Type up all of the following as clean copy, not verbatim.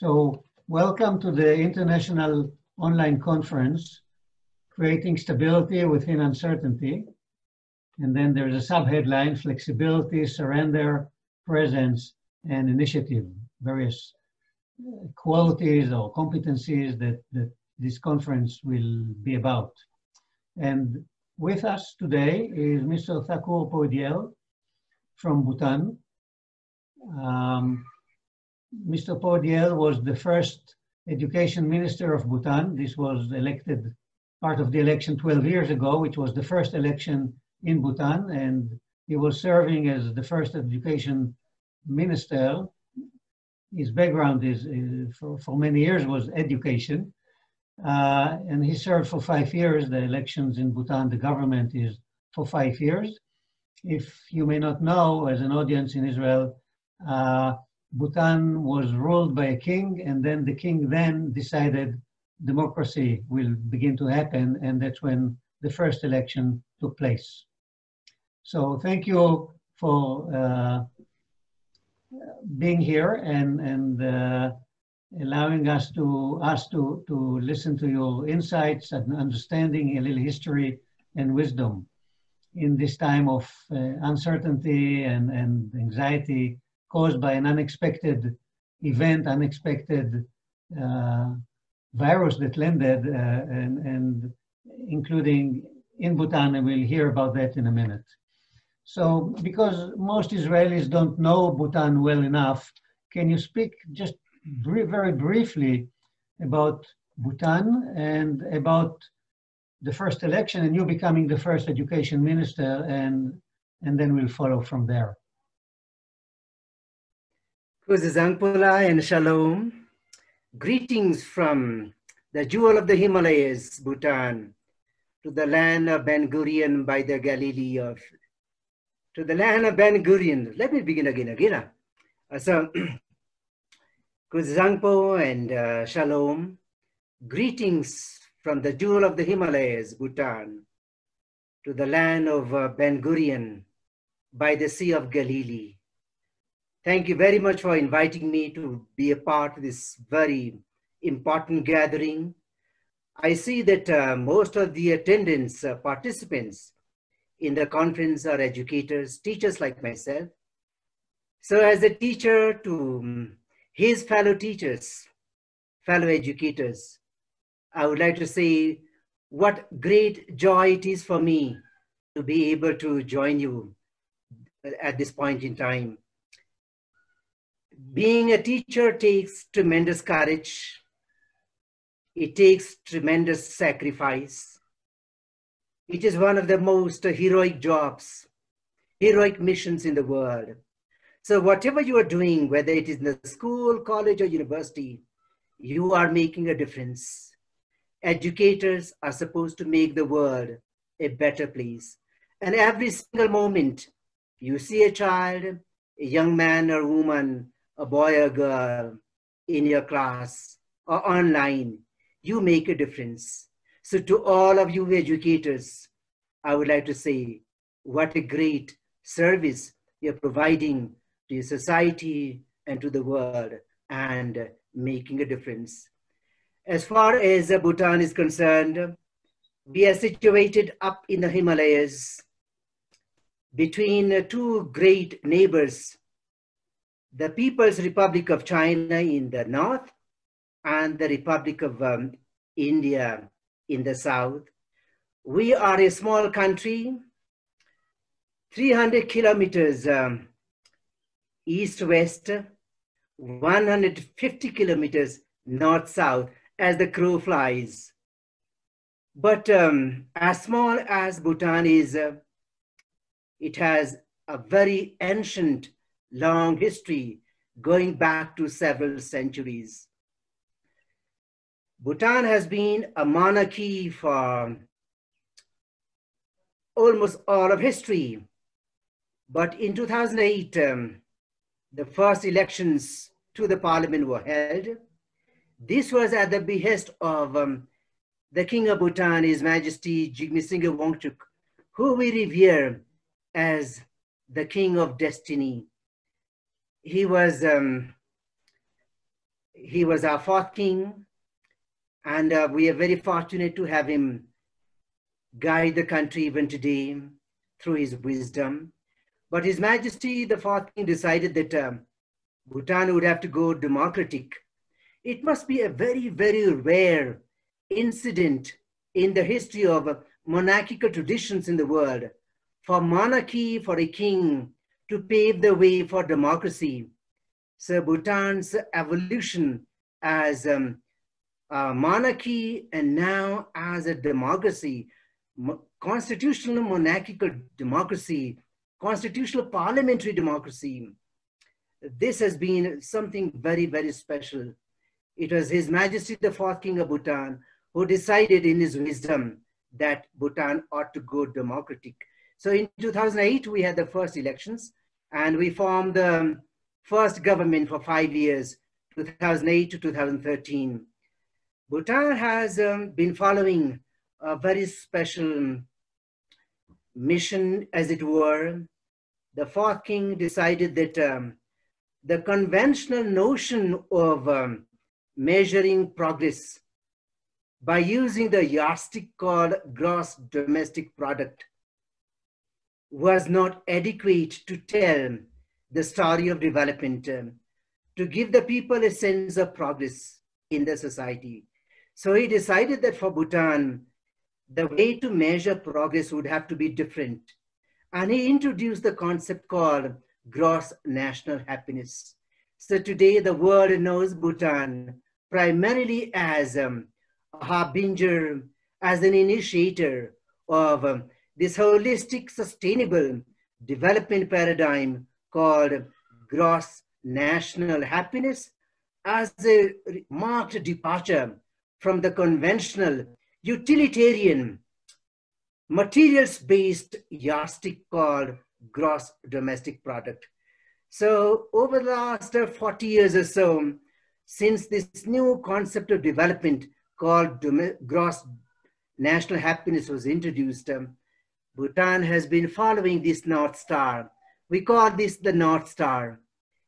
So welcome to the International Online Conference, Creating Stability Within Uncertainty. And then there's a subheadline, Flexibility, Surrender, Presence, and Initiative, various qualities or competencies that this conference will be about. And with us today is Mr. Thakur Powdyel from Bhutan. Mr. Powdyel was the first education minister of Bhutan. This was elected, part of the election 12 years ago, which was the first election in Bhutan, and he was serving as the first education minister. His background is for many years was education, and he served for 5 years. The elections in Bhutan, the government is for 5 years. If you may not know, as an audience in Israel, Bhutan was ruled by a king, and then the king then decided democracy will begin to happen, and that's when the first election took place. So thank you for being here and allowing us to listen to your insights and understanding a little history and wisdom in this time of uncertainty and anxiety caused by an unexpected event, unexpected virus that landed, and including in Bhutan, and we'll hear about that in a minute. So, because most Israelis don't know Bhutan well enough, can you speak just very briefly about Bhutan and about the first election and you becoming the first education minister, and then we'll follow from there. Kuzizangpula and Shalom. Greetings from the jewel of the Himalayas, Bhutan, to the land of Ben Gurion by the Galilee of, to the land of Ben Gurion. Let me begin again. So, Kuzizangpo and Shalom. Greetings from the jewel of the Himalayas, Bhutan, to the land of Ben Gurion by the Sea of Galilee. Thank you very much for inviting me to be a part of this very important gathering. I see that most of the attendants, participants in the conference are educators, teachers like myself. So as a teacher to his fellow teachers, fellow educators, I would like to say what great joy it is for me to be able to join you at this point in time. Being a teacher takes tremendous courage. It takes tremendous sacrifice. It is one of the most heroic jobs, heroic missions in the world. So whatever you are doing, whether it is in the school, college, or university, you are making a difference. Educators are supposed to make the world a better place. And every single moment you see a child, a young man or woman, a boy or girl in your class or online, you make a difference. So to all of you educators, I would like to say, what a great service you're providing to your society and to the world and making a difference. As far as Bhutan is concerned, we are situated up in the Himalayas between two great neighbors, the People's Republic of China in the north and the Republic of India in the south. We are a small country, 300 kilometers east-west, 150 kilometers north-south as the crow flies. But as small as Bhutan is, it has a very ancient long history going back to several centuries. Bhutan has been a monarchy for almost all of history. But in 2008, the first elections to the parliament were held. This was at the behest of the King of Bhutan, His Majesty Jigme Singha Wangchuk, who we revere as the King of Destiny. He was He was our fourth king, and we are very fortunate to have him guide the country even today through his wisdom. But His Majesty, the fourth king, decided that Bhutan would have to go democratic. It must be a very, very rare incident in the history of monarchical traditions in the world for monarchy, for a king to pave the way for democracy. So Bhutan's evolution as a monarchy and now as a democracy, constitutional monarchical democracy, constitutional parliamentary democracy, this has been something very, very special. It was His Majesty the fourth King of Bhutan who decided in his wisdom that Bhutan ought to go democratic. So in 2008, we had the first elections and we formed the first government for 5 years, 2008 to 2013. Bhutan has been following a very special mission, as it were. The fourth king decided that the conventional notion of measuring progress by using the yardstick called gross domestic product was not adequate to tell the story of development, to give the people a sense of progress in the society. So he decided that for Bhutan, the way to measure progress would have to be different. And he introduced the concept called gross national happiness. So today the world knows Bhutan primarily as a harbinger, as an initiator of this holistic, sustainable development paradigm called gross national happiness, as a marked departure from the conventional utilitarian materials-based yardstick called gross domestic product. So over the last 40 years or so, since this new concept of development called gross national happiness was introduced, Bhutan has been following this North Star. We call this the North Star.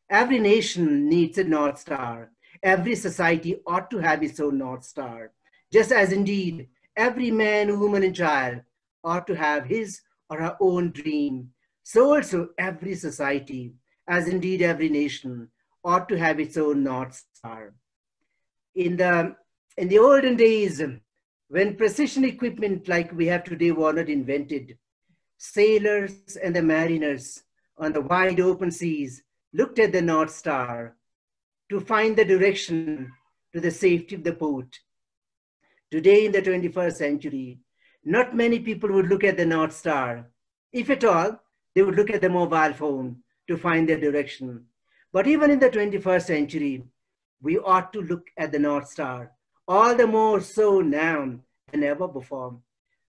Every nation needs a North Star. Every society ought to have its own North Star. Just as indeed every man, woman, and child ought to have his or her own dream, so also every society, as indeed every nation, ought to have its own North Star. In the olden days, when precision equipment like we have today were not invented, sailors and the mariners on the wide open seas looked at the North Star to find the direction to the safety of the port. Today in the 21st century, not many people would look at the North Star. If at all, they would look at the mobile phone to find their direction. But even in the 21st century, we ought to look at the North Star, all the more so now than ever before.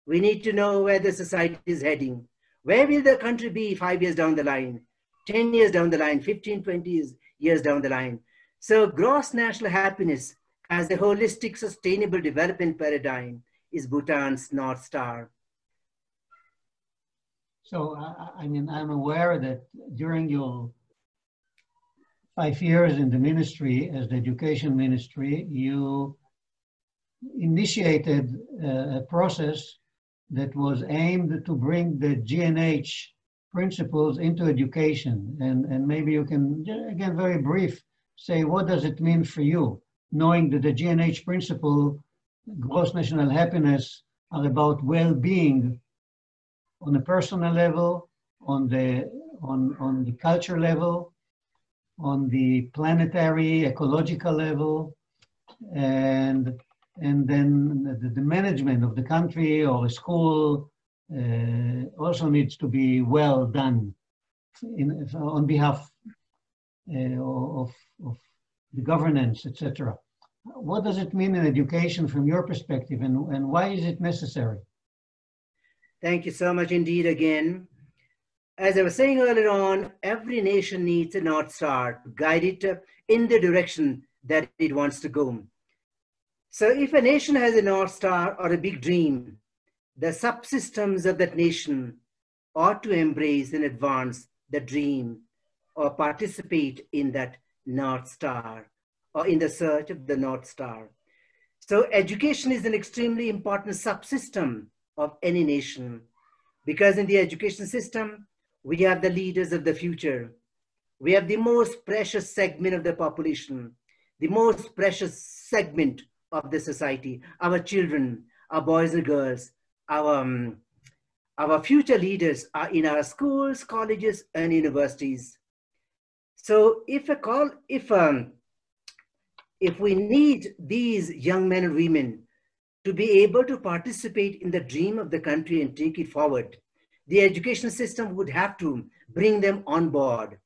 We need to know where the society is heading. Where will the country be 5 years down the line, 10 years down the line, 15, 20 years down the line? So gross national happiness as a holistic, sustainable development paradigm is Bhutan's North Star. So, I mean, I'm aware that during your 5 years in the ministry, as the education ministry, you initiated a process that was aimed to bring the G&H principles into education. And maybe you can, again, very brief, say, what does it mean for you, knowing that the G&H principle, gross national happiness, are about well-being on a personal level, on the culture level, on the planetary, ecological level, and then the management of the country or a school also needs to be well done on behalf of the governance, etc. What does it mean in education from your perspective, and why is it necessary? Thank you so much indeed again. As I was saying earlier on, every nation needs a North Star to guide it in the direction that it wants to go. So if a nation has a North Star or a big dream, the subsystems of that nation ought to embrace and advance the dream or participate in that North Star or in the search of the North Star. So education is an extremely important subsystem of any nation, because in the education system, we have the leaders of the future. We have the most precious segment of the population, the most precious segment of the society, our children, our boys and girls, our future leaders are in our schools, colleges, and universities. So if we need these young men and women to be able to participate in the dream of the country and take it forward, the education system would have to bring them on board.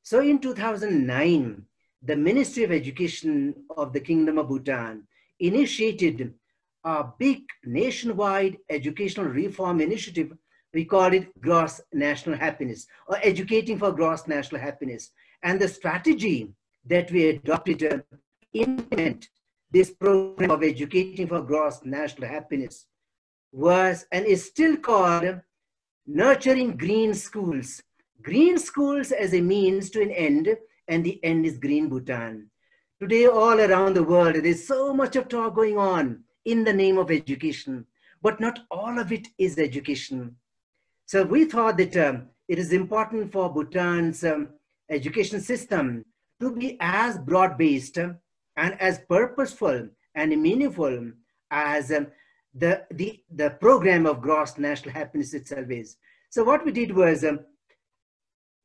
So in 2009, the Ministry of Education of the Kingdom of Bhutan initiated a big nationwide educational reform initiative. We call it Gross National Happiness, or Educating for Gross National Happiness. And the strategy that we adopted to implement this program of Educating for Gross National Happiness was, and is still called, Nurturing Green Schools. Green schools as a means to an end, and the end is green Bhutan. Today, all around the world, there's so much of talk going on in the name of education, but not all of it is education. So we thought that it is important for Bhutan's education system to be as broad-based and as purposeful and meaningful as the program of Gross National Happiness itself is. So what we did was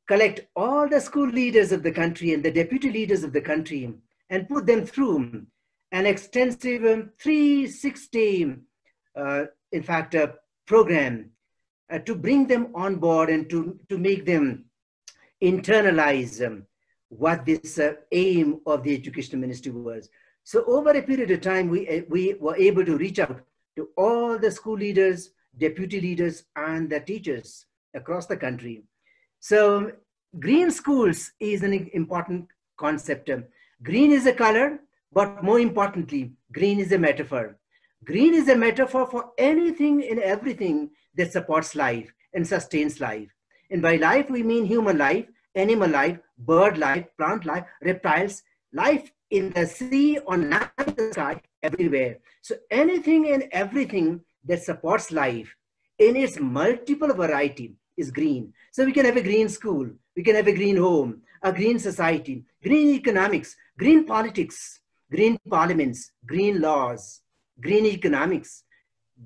collect all the school leaders of the country and the deputy leaders of the country and put them through an extensive 360, program to bring them on board and to make them internalize what this aim of the Education Ministry was. So over a period of time, we were able to reach out to all the school leaders, deputy leaders, and the teachers across the country. So green schools is an important concept. Green is a color, but more importantly, green is a metaphor. Green is a metaphor for anything and everything that supports life and sustains life. And by life, we mean human life, animal life, bird life, plant life, reptiles, life in the sea, on land, in the sky, everywhere. So anything and everything that supports life in its multiple variety is green. So we can have a green school, we can have a green home, a green society, green economics, green politics, green parliaments, green laws, green economics.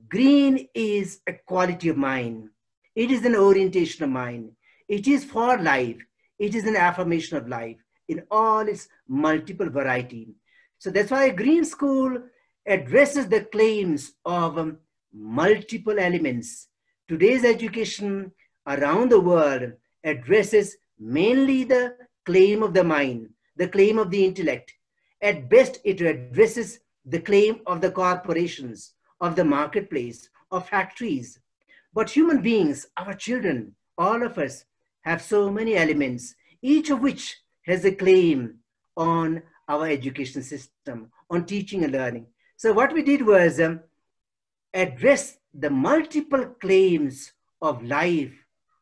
Green is a quality of mind. It is an orientation of mind. It is for life. It is an affirmation of life in all its multiple variety. So that's why a green school addresses the claims of multiple elements. Today's education around the world addresses mainly the claim of the mind, the claim of the intellect. At best, it addresses the claim of the corporations, of the marketplace, of factories. But human beings, our children, all of us, have so many elements, each of which has a claim on our education system, on teaching and learning. So what we did was address the multiple claims of life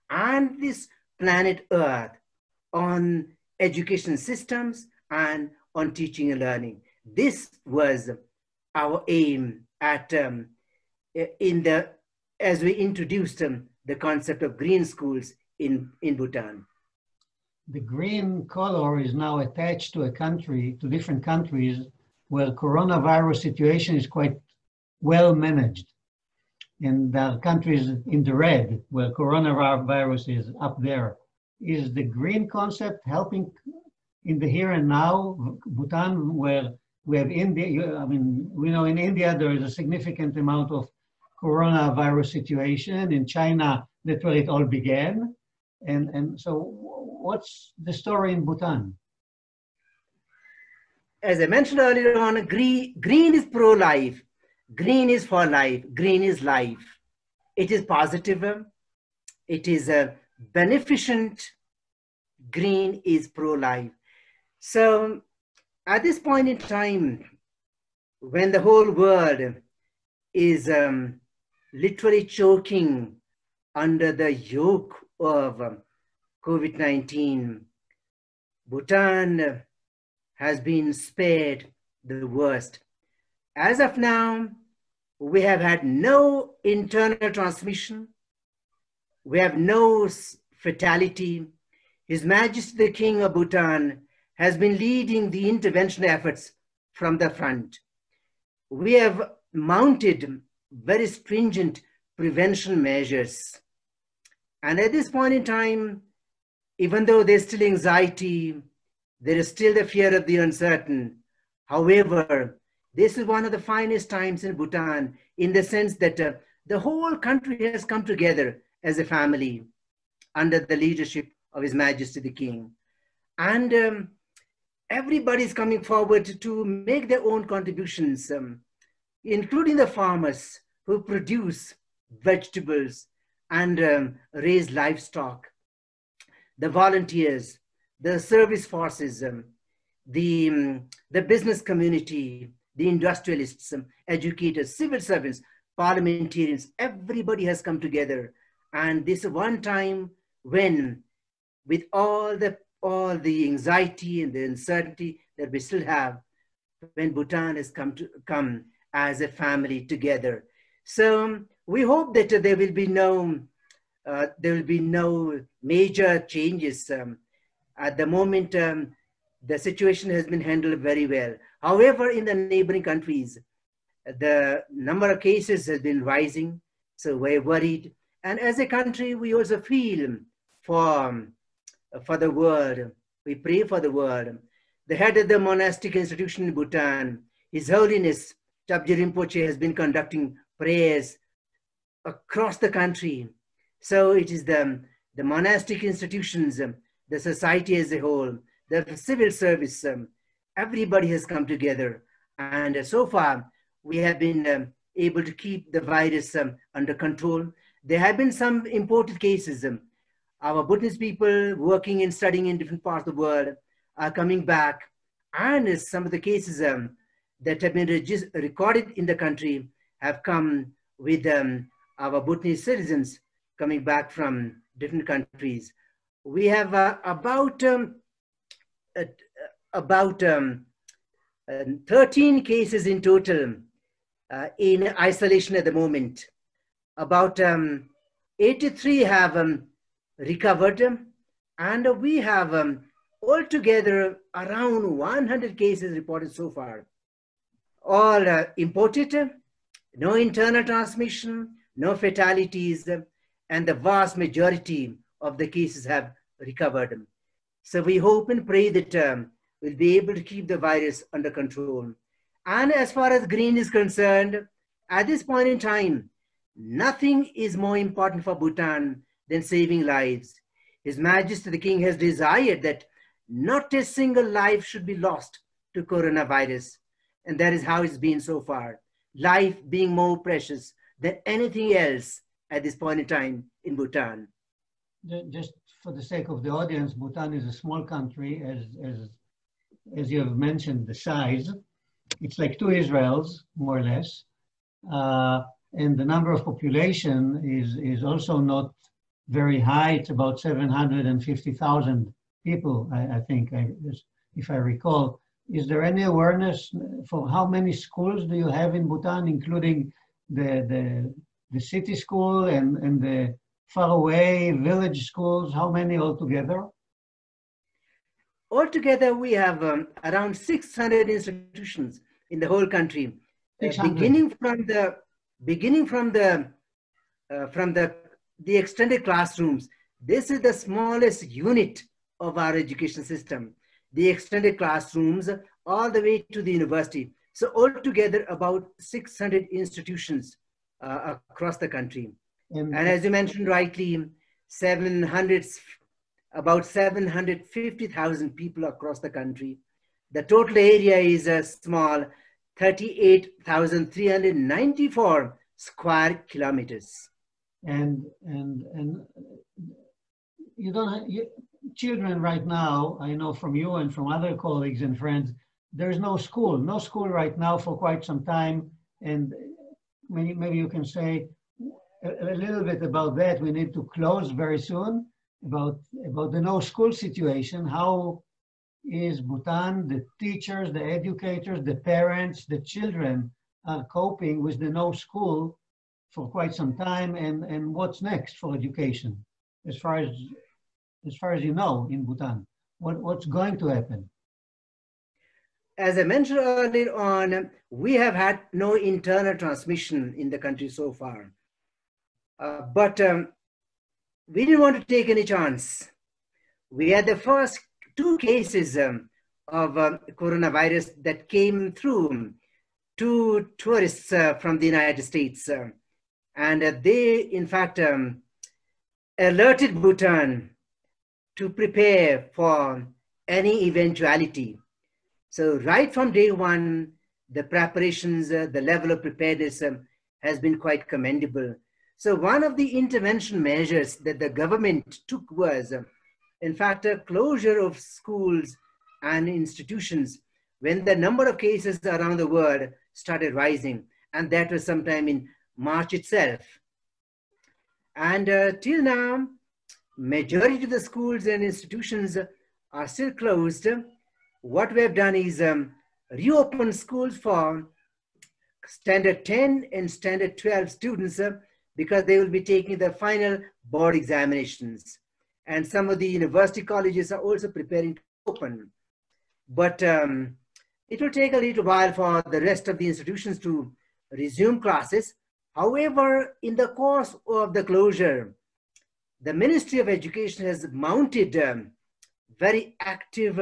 and this planet Earth on education systems and on teaching and learning. This was our aim at as we introduced the concept of green schools in Bhutan. The green color is now attached to a country, to different countries where coronavirus situation is quite well managed. And there are countries in the red where coronavirus is up there. Is the green concept helping in the here and now? Bhutan, where we have India, I mean, we know in India there is a significant amount of coronavirus situation. In China, that's where it all began. And so what's the story in Bhutan? As I mentioned earlier on, green is pro-life. Green is for life. Green is life. It is positive. It is beneficent. Green is pro-life. So at this point in time, when the whole world is literally choking under the yoke of COVID-19, Bhutan has been spared the worst. As of now, we have had no internal transmission. We have no fatality. His Majesty the King of Bhutan has been leading the intervention efforts from the front. We have mounted very stringent prevention measures. And at this point in time, even though there's still anxiety, there is still the fear of the uncertain. However, this is one of the finest times in Bhutan in the sense that the whole country has come together as a family under the leadership of His Majesty the King. And everybody's coming forward to make their own contributions, including the farmers who produce vegetables and raise livestock, the volunteers, the service forces, the business community, the industrialists, educators, civil servants, parliamentarians, everybody has come together. And this is one time when, with all the anxiety and the uncertainty that we still have, when Bhutan has come as a family together. So we hope that there will be no major changes. At the moment, the situation has been handled very well. However, in the neighboring countries, the number of cases has been rising, so we're worried. And as a country, we also feel for the world. We pray for the world. The head of the monastic institution in Bhutan, His Holiness Chapje Rinpoche, has been conducting prayers across the country. So it is the monastic institutions, the society as a whole, the civil service, everybody has come together. And so far, we have been able to keep the virus under control. There have been some imported cases. Our Bhutanese people working and studying in different parts of the world are coming back. And some of the cases that have been recorded in the country have come with our Bhutanese citizens coming back from different countries. We have about 13 cases in total in isolation at the moment. About 83 have recovered, and we have altogether around 100 cases reported so far. All imported, no internal transmission, no fatalities, and the vast majority of the cases have recovered. So we hope and pray that we'll be able to keep the virus under control. And as far as green is concerned, at this point in time, nothing is more important for Bhutan than saving lives. His Majesty the King has desired that not a single life should be lost to coronavirus. And that is how it's been so far. Life being more precious than anything else at this point in time in Bhutan. Just for the sake of the audience, Bhutan is a small country, as you have mentioned, the size. It's like 2 Israels, more or less. And the number of population is also not very high. It's about 750,000 people, I think, if I recall. Is there any awareness for how many schools do you have in Bhutan, including the city school and the faraway village schools? How many altogether? Altogether, we have around 600 institutions in the whole country, beginning from the extended classrooms. This is the smallest unit of our education system. The extended classrooms all the way to the university. So altogether, about 600 institutions across the country. And as you mentioned rightly, about 750,000 people across the country. The total area is a small 38,394 square kilometers. And you don't have, children right now, I know from you and from other colleagues and friends, there's no school right now for quite some time. And maybe you can say a little bit about that. We need to close very soon, about the no school situation. How is Bhutan, the teachers, the educators, the parents, the children are coping with the no school for quite some time, and what's next for education, as far as you know, in Bhutan? What's going to happen? As I mentioned earlier on, we have had no internal transmission in the country so far. But we didn't want to take any chance. We had the first 2 cases of coronavirus that came through 2 tourists from the United States. And they, in fact, alerted Bhutan to prepare for any eventuality. So right from day one, the preparations, the level of preparedness has been quite commendable. So one of the intervention measures that the government took was, in fact, a closure of schools and institutions when the number of cases around the world started rising. And that was sometime in March itself. And till now, majority of the schools and institutions are still closed. What we have done is reopen schools for standard 10 and standard 12 students because they will be taking the final board examinations. And some of the university colleges are also preparing to open. But it will take a little while for the rest of the institutions to resume classes. However, in the course of the closure, the Ministry of Education has mounted very active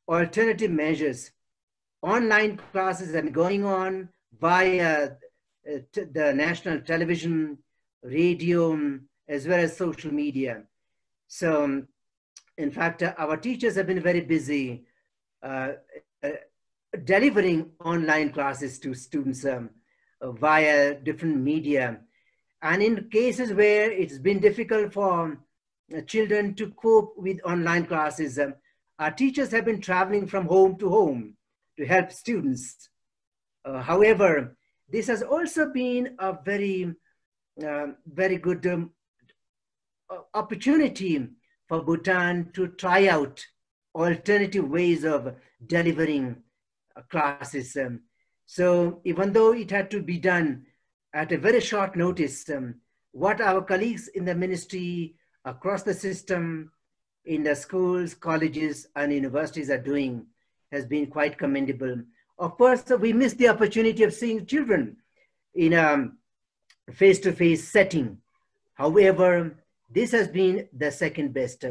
alternative measures. Online classes have been going on via the national television, radio, as well as social media. So, in fact, our teachers have been very busy delivering online classes to students via different media. And in cases where it's been difficult for children to cope with online classes, our teachers have been traveling from home to help students. However, this has also been a very, very good opportunity for Bhutan to try out alternative ways of delivering classes. So even though it had to be done at a very short notice, what our colleagues in the ministry across the system, in the schools, colleges, and universities are doing has been quite commendable. Of course, we missed the opportunity of seeing children in a face-to-face setting. However, this has been the second best.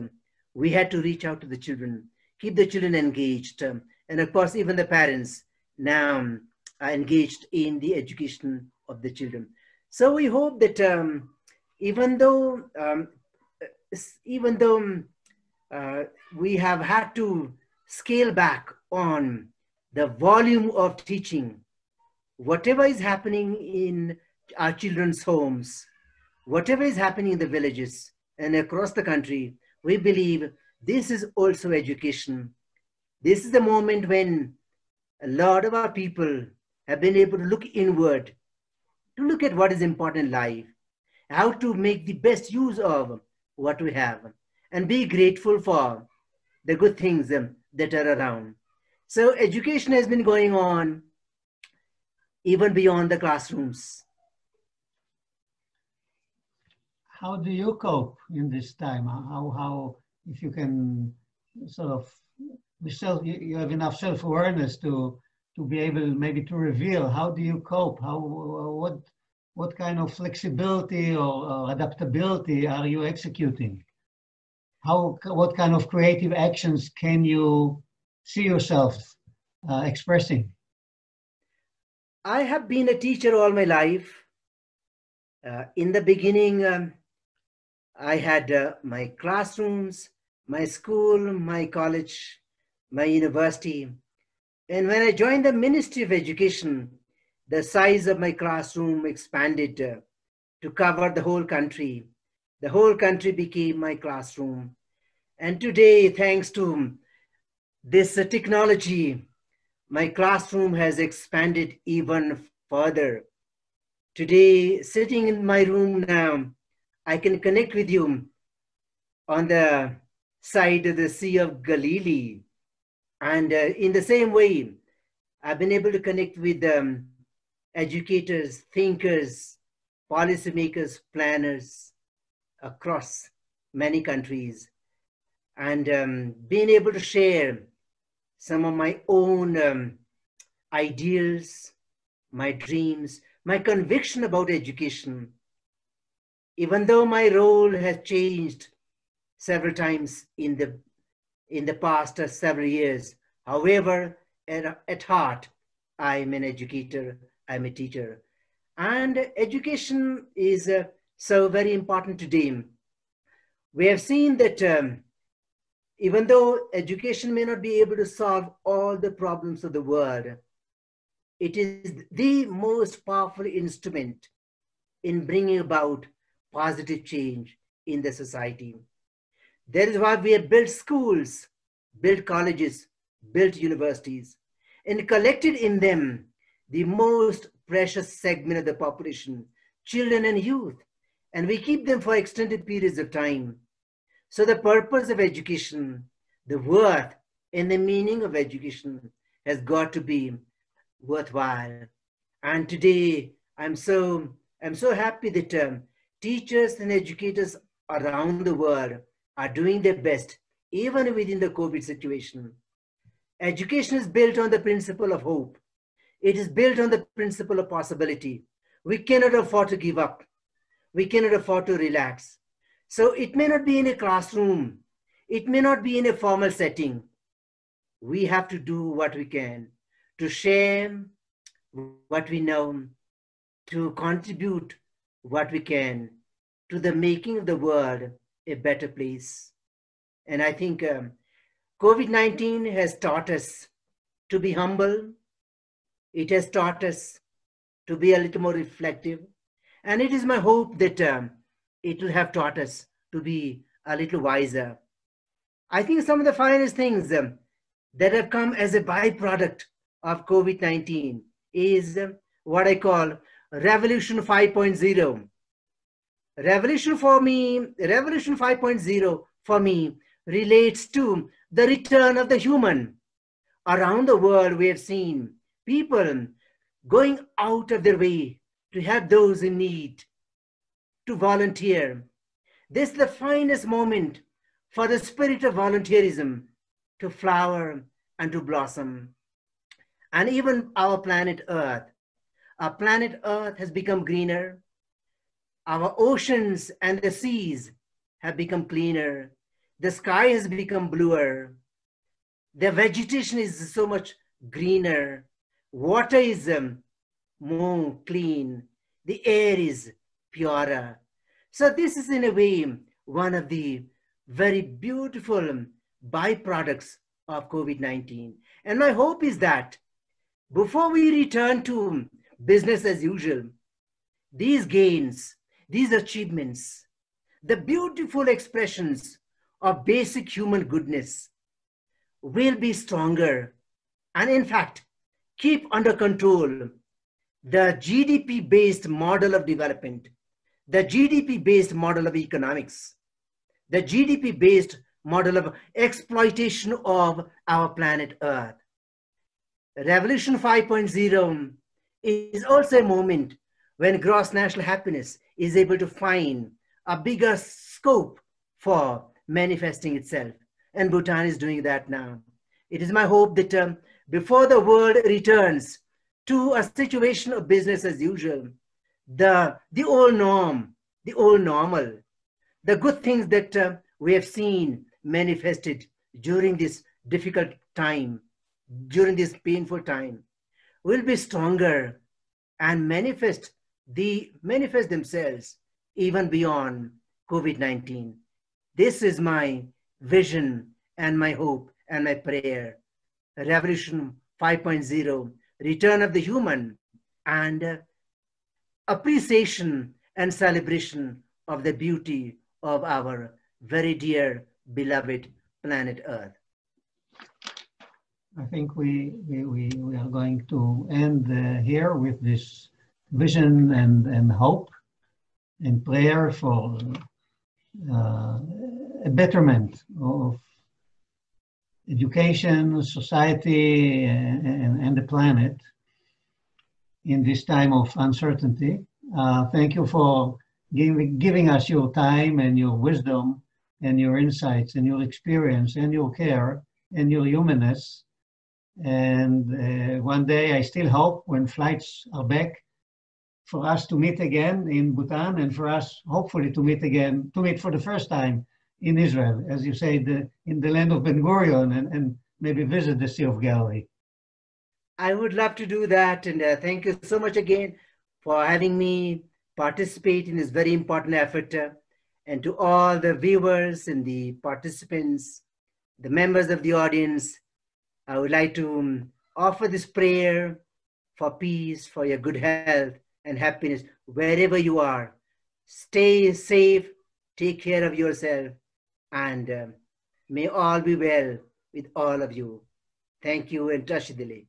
We had to reach out to the children, keep the children engaged. And of course, even the parents now are engaged in the education of the children. So we hope that even though we have had to scale back on the volume of teaching, whatever is happening in our children's homes, whatever is happening in the villages and across the country, we believe this is also education. This is the moment when a lot of our people have been able to look inward, to look at what is important in life, how to make the best use of what we have, and be grateful for the good things that are around. So education has been going on even beyond the classrooms. How do you cope in this time? How if you can sort of, you have enough self-awareness to be able maybe to reveal, how do you cope? What kind of flexibility or adaptability are you executing? What kind of creative actions can you see yourself expressing? I have been a teacher all my life. In the beginning, I had my classrooms, my school, my college, my university. And when I joined the Ministry of Education, the size of my classroom expanded to cover the whole country. The whole country became my classroom. And today, thanks to this technology, my classroom has expanded even further. Today, sitting in my room now, I can connect with you on the side of the Sea of Galilee. And in the same way, I've been able to connect with educators, thinkers, policymakers, planners across many countries, and being able to share some of my own ideals, my dreams, my conviction about education. Even though my role has changed several times in the past several years, however, at heart, I'm an educator, I'm a teacher. And education is so very important today. We have seen that even though education may not be able to solve all the problems of the world, it is the most powerful instrument in bringing about positive change in the society. That is why we have built schools, built colleges, built universities, and collected in them the most precious segment of the population, children and youth, and we keep them for extended periods of time. So the purpose of education, the worth and the meaning of education has got to be worthwhile. And today, I'm so happy that teachers and educators around the world are doing their best, even within the COVID situation. Education is built on the principle of hope. It is built on the principle of possibility. We cannot afford to give up. We cannot afford to relax. So it may not be in a classroom. It may not be in a formal setting. We have to do what we can to share what we know, to contribute what we can to the making of the world a better place. And I think COVID-19 has taught us to be humble. It has taught us to be a little more reflective. And it is my hope that it will have taught us to be a little wiser. I think some of the finest things that have come as a byproduct of COVID-19 is what I call Revolution 5.0. Revolution 5.0 for me relates to the return of the human. Around the world, we have seen people going out of their way to help those in need, to volunteer. This is the finest moment for the spirit of volunteerism to flower and to blossom. And even our planet Earth has become greener. Our oceans and the seas have become cleaner. The sky has become bluer. The vegetation is so much greener. Water is more clean. The air is purer. So this is in a way one of the very beautiful byproducts of COVID-19. And my hope is that before we return to business as usual, these gains, these achievements, the beautiful expressions of basic human goodness will be stronger and in fact keep under control the GDP-based model of development, the GDP-based model of economics, the GDP-based model of exploitation of our planet Earth. Revolution 5.0 is also a moment when gross national happiness is able to find a bigger scope for manifesting itself. And Bhutan is doing that now. It is my hope that before the world returns to a situation of business as usual, the old norm, the old normal, the good things that we have seen manifested during this difficult time, during this painful time, will be stronger and manifest themselves even beyond COVID-19. This is my vision and my hope and my prayer. Revolution 5.0, return of the human, and appreciation and celebration of the beauty of our very dear, beloved planet Earth. I think we are going to end here with this vision and hope and prayer for a betterment of education, society, and the planet in this time of uncertainty. Thank you for giving us your time and your wisdom and your insights and your experience and your care and your humanness. And one day I still hope when flights are back for us to meet again in Bhutan and for us hopefully to meet for the first time in Israel, as you say, in the land of Ben Gurion, and maybe visit the Sea of Galilee. I would love to do that. And thank you so much again for having me participate in this very important effort. And to all the viewers and the participants, the members of the audience, I would like to offer this prayer for peace, for your good health and happiness wherever you are. Stay safe, take care of yourself, and may all be well with all of you. Thank you and Tashidili.